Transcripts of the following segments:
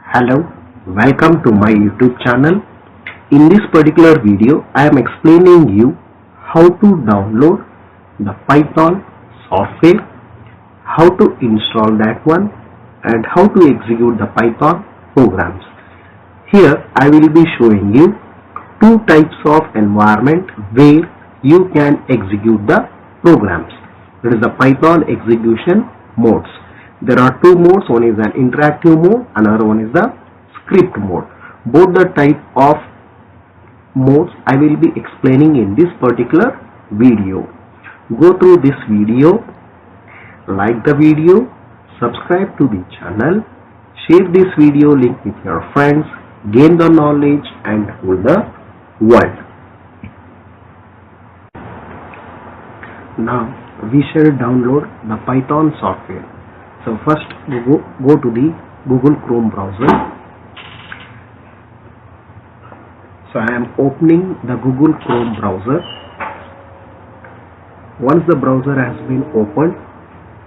Hello, welcome to my YouTube channel. In this particular video, I am explaining you how to download the Python software, how to install that one, and how to execute the Python programs. Here I will be showing you two types of environment where you can execute the programs. That is the Python execution modes. There are two modes, one is an interactive mode, another one is the script mode. Both the type of modes I will be explaining in this particular video. Go through this video, like the video, subscribe to the channel, share this video link with your friends, gain the knowledge and rule the world. Now we shall download the Python software. So first we go to the Google Chrome browser. So I am opening the Google Chrome browser. Once the browser has been opened,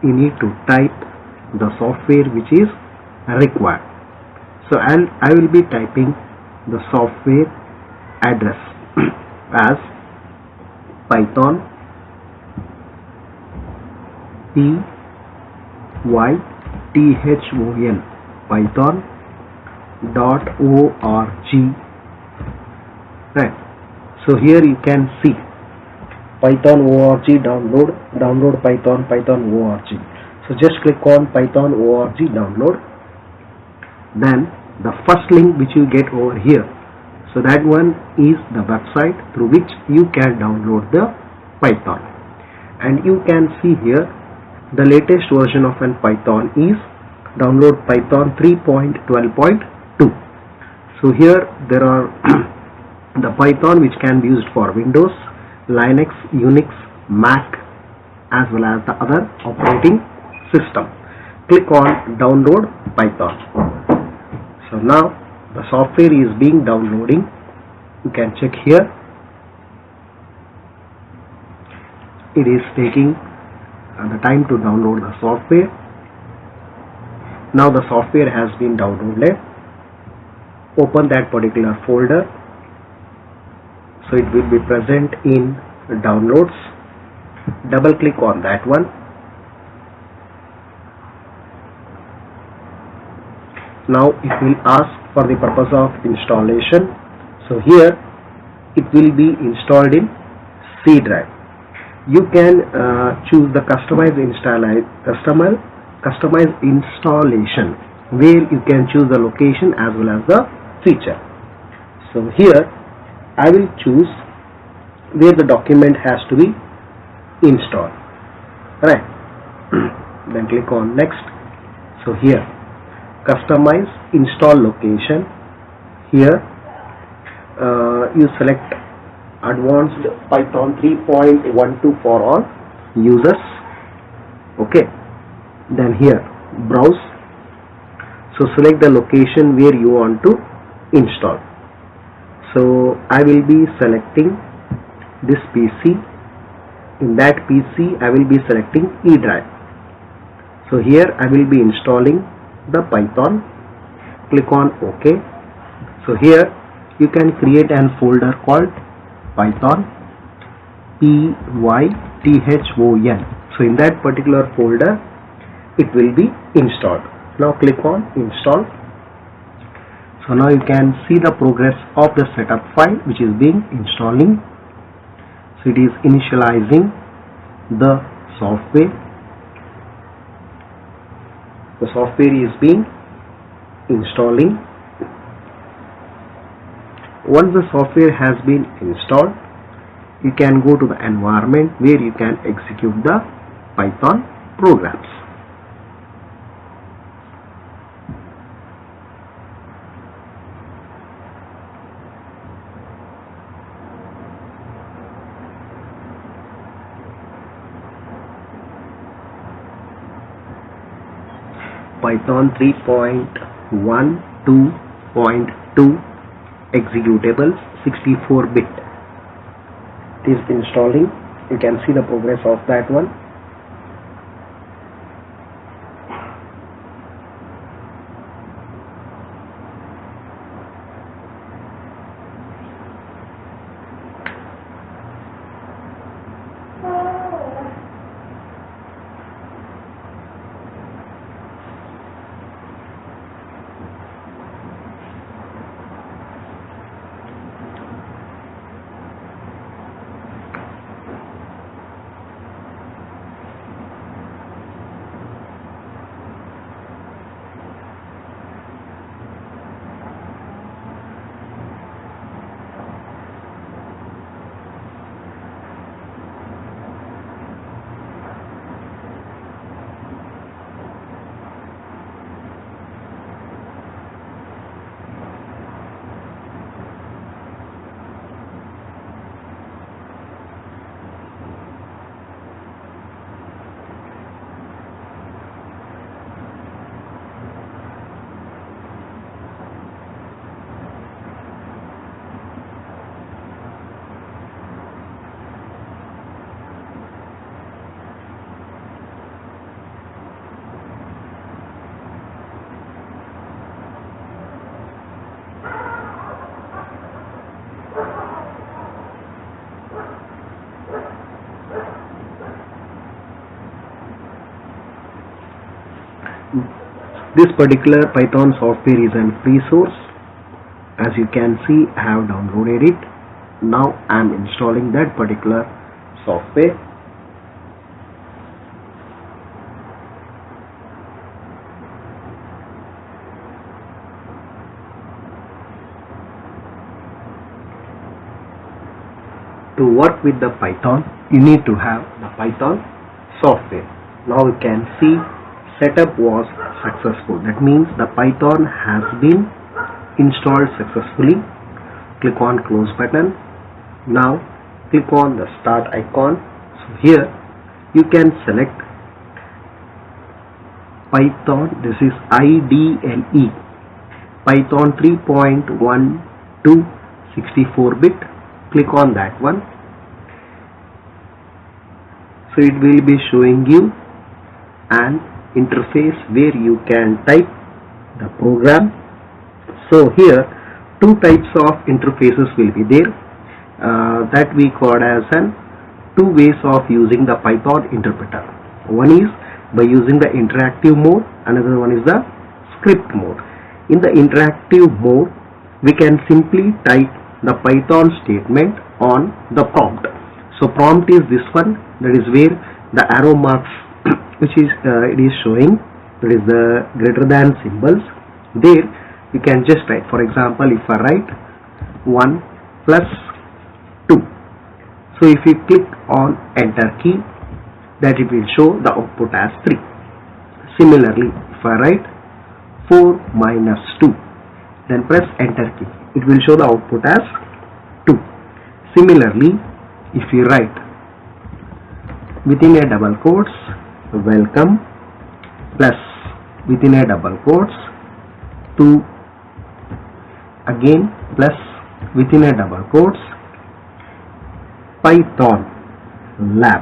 you need to type the software which is required. So I will be typing the software address as Python python.org. Right. So here you can see Python org download Python org. So just click on Python org download. Then the first link which you get over here, so that one is the website through which you can download the Python. And you can see here the latest version of an Python is download Python 3.12.2. So here there are the Python which can be used for Windows, Linux, Unix, Mac as well as the other operating system. Click on download Python. So now the software is being downloading. You can check here. It is taking the time to download the software. Now the software has been downloaded. Open that particular folder. So it will be present in downloads. Double click on that one. Now it will ask for the purpose of installation. So here it will be installed in C drive. You can choose the customized installation, where you can choose the location as well as the feature. So here I will choose where the document has to be installed. Right. Then click on next. So here customize install location. Here you select advanced Python 3.12 for all users. Okay. Then here browse. So select the location where you want to install. So I will be selecting this PC. In that PC I will be selecting E drive. So here I will be installing the Python. Click on OK. So here you can create an folder called Python Python. So in that particular folder it will be installed. Now click on install. So now you can see the progress of the setup file which is being installing. So it is initializing the software. The software is being installing. Once the software has been installed, you can go to the environment where you can execute the Python programs. Python 3.12.2 executables 64-bit. It is installing. You can see the progress of that one. This particular Python software is a free source. As you can see, I have downloaded it. Now I am installing that particular software. To work with the Python, you need to have the Python software. Now you can see setup was successful. That means the Python has been installed successfully. Click on close button. Now click on the start icon. So here you can select Python. This is IDLE Python 3.1 to 64-bit. Click on that one. So it will be showing you an interface where you can type the program. So here two types of interfaces will be there that we call as two ways of using the Python interpreter. One is by using the interactive mode, another one is the script mode. In the interactive mode, we can simply type the Python statement on the prompt. So prompt is this one, that is where the arrow marks which is it is showing, that is the greater than symbols. There you can just write, for example, if I write 1 plus 2. So if you click on enter key, that it will show the output as 3. Similarly, if I write 4 minus 2, then press enter key, it will show the output as 2. Similarly, if you write within a double quotes welcome plus within a double quotes 2 again plus within a double quotes Python lab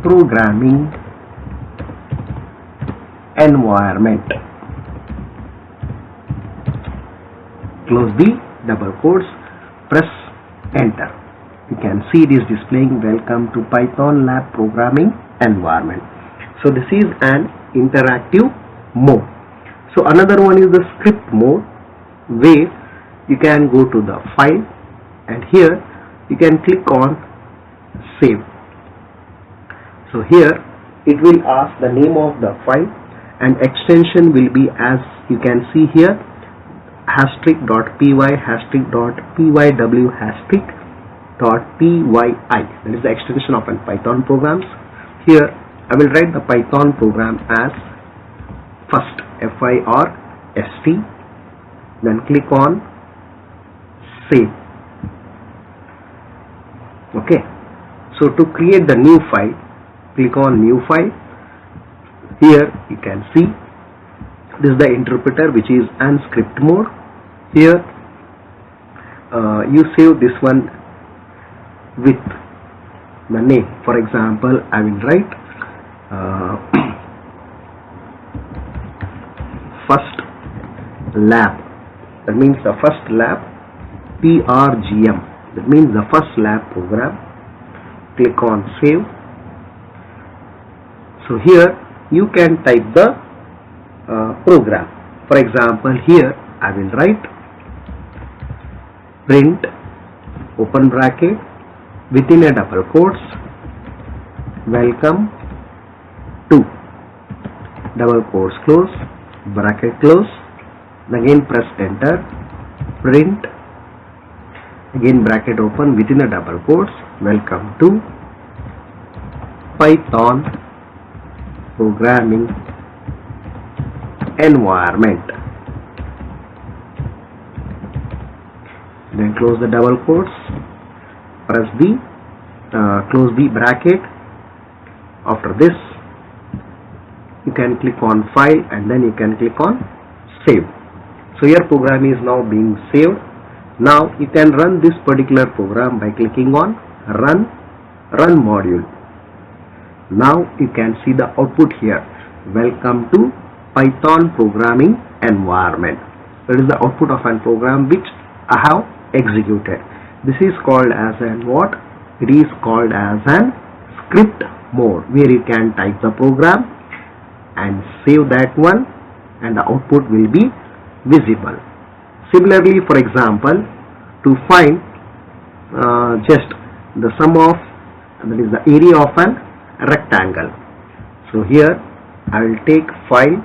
programming environment. Close the double quotes, press enter. You can see it is displaying welcome to Python lab programming environment. So this is an interactive mode. So another one is the script mode, where you can go to the file and here you can click on save. So here it will ask the name of the file and extension will be, as you can see here, *.py, *.pyw, *.pyi. That is the extension of an Python programs. Here I will write the Python program as first, FIRST, then click on save. Okay, so to create the new file, click on new file. Here you can see this is the interpreter, which is an script mode. Here you save this one with the name. For example, I will write first lab. That means the first lab, PRGM. That means the first lab program. Click on save. So here you can type the program. For example, here I will write print open bracket within a double quotes welcome to double quotes close bracket close, again press enter, print again bracket open within a double quotes welcome to Python programming environment. Then close the double quotes, press the close the bracket. After this you can click on file and then you can click on save. So your program is now being saved. Now you can run this particular program by clicking on run module. Now you can see the output here, welcome to Python programming environment. That is the output of a program which I have executed. This is called as an what? It is called as an script mode, where you can type the program and save that one, and the output will be visible. Similarly, for example, to find just the sum of, that is the area of an rectangle. So here I will take file,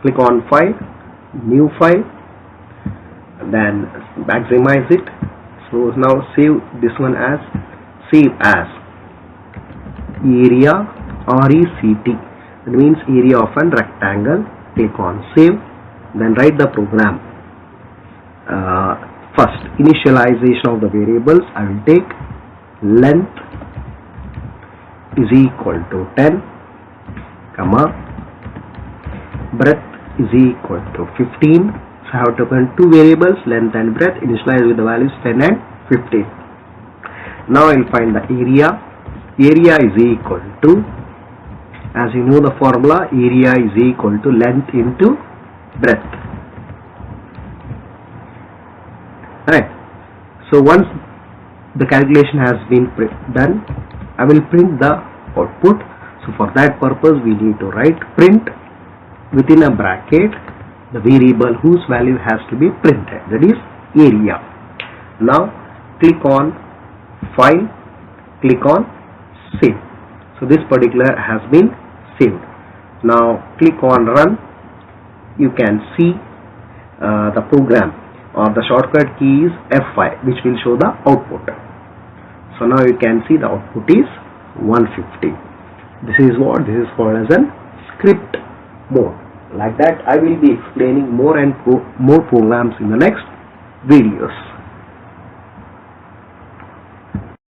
click on file, new file, then maximize it. So now save this one as, save as area, RECT, that means area of an rectangle. Click on save, then write the program. First, initialization of the variables. I will take length is equal to 10, comma, breadth is equal to 15. So I have taken two variables, length and breadth, initialize with the values 10 and 15. Now I will find the area. Area is equal to, as you know the formula, area is equal to length into breadth. Right. So once the calculation has been done, I will print the output. So for that purpose we need to write print within a bracket the variable whose value has to be printed, that is area. Now click on file, click on save. So this particular has been saved. Now click on run. You can see the program, or the shortcut key is F5, which will show the output. So now you can see the output is 150. This is called as an script mode. Like that I will be explaining more and more programs in the next videos.